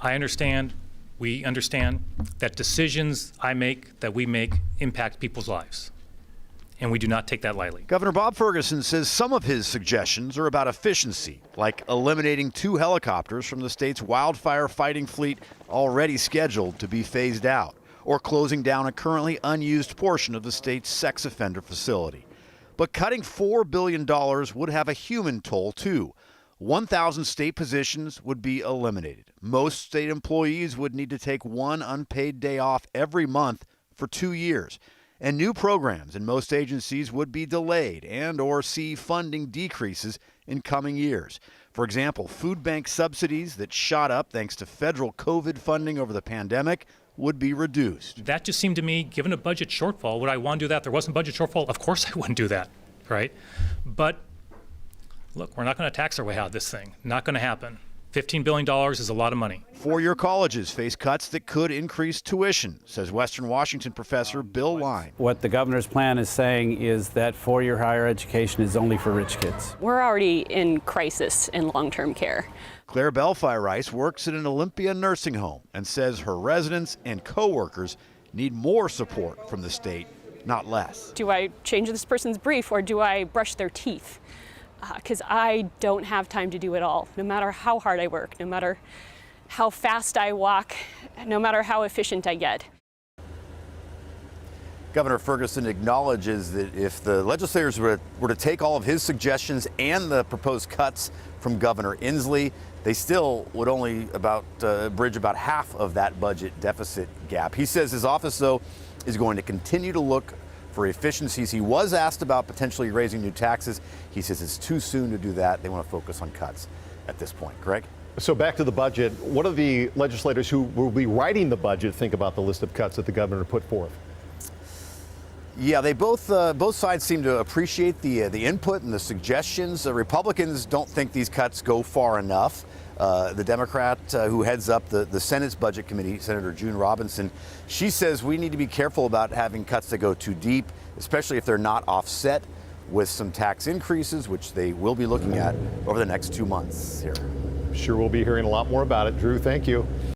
I understand, we understand that decisions I make, that we make, impact people's lives. And we do not take that lightly. Governor Bob Ferguson says some of his suggestions are about efficiency, like eliminating 2 helicopters from the state's wildfire fighting fleet already scheduled to be phased out, or closing down a currently unused portion of the state's sex offender facility. But cutting $4 billion would have a human toll, too. 1,000 state positions would be eliminated. Most state employees would need to take 1 unpaid day off every month for 2 years. And new programs in most agencies would be delayed and or see funding decreases in coming years. For example, food bank subsidies that shot up thanks to federal COVID funding over the pandemic would be reduced. That just seemed to me, given a budget shortfall, would I want to do that? If there wasn't a budget shortfall, of course I wouldn't do that, right? But look, we're not going to tax our way out of this thing. Not going to happen. $15 billion is a lot of money. 4-year colleges face cuts that could increase tuition, says Western Washington professor Bill Line. What the governor's plan is saying is that 4-year higher education is only for rich kids. We're already in crisis in long-term care. Claire Belfi Rice works at an Olympia nursing home and says her residents and coworkers need more support from the state, not less. Do I change this person's brief or do I brush their teeth? Because I don't have time to do it all, no matter how hard I work, no matter how fast I walk, no matter how efficient I get. Governor Ferguson acknowledges that if the legislators were to take all of his suggestions and the proposed cuts from Governor Inslee, they still would only bridge about half of that budget deficit gap. He says his office, though, is going to continue to look for efficiencies. He was asked about potentially raising new taxes. He says it's too soon to do that. They want to focus on cuts at this point. Greg? So back to the budget. What do the legislators who will be writing the budget think about the list of cuts that the governor put forth? Yeah, they both sides seem to appreciate the input and the suggestions. The Republicans don't think these cuts go far enough. The Democrat who heads up the Senate's Budget Committee, Senator June Robinson, she says we need to be careful about having cuts that go too deep, especially if they're not offset with some tax increases, which they will be looking at over the next 2 months here. Sure, we'll be hearing a lot more about it. Drew, thank you.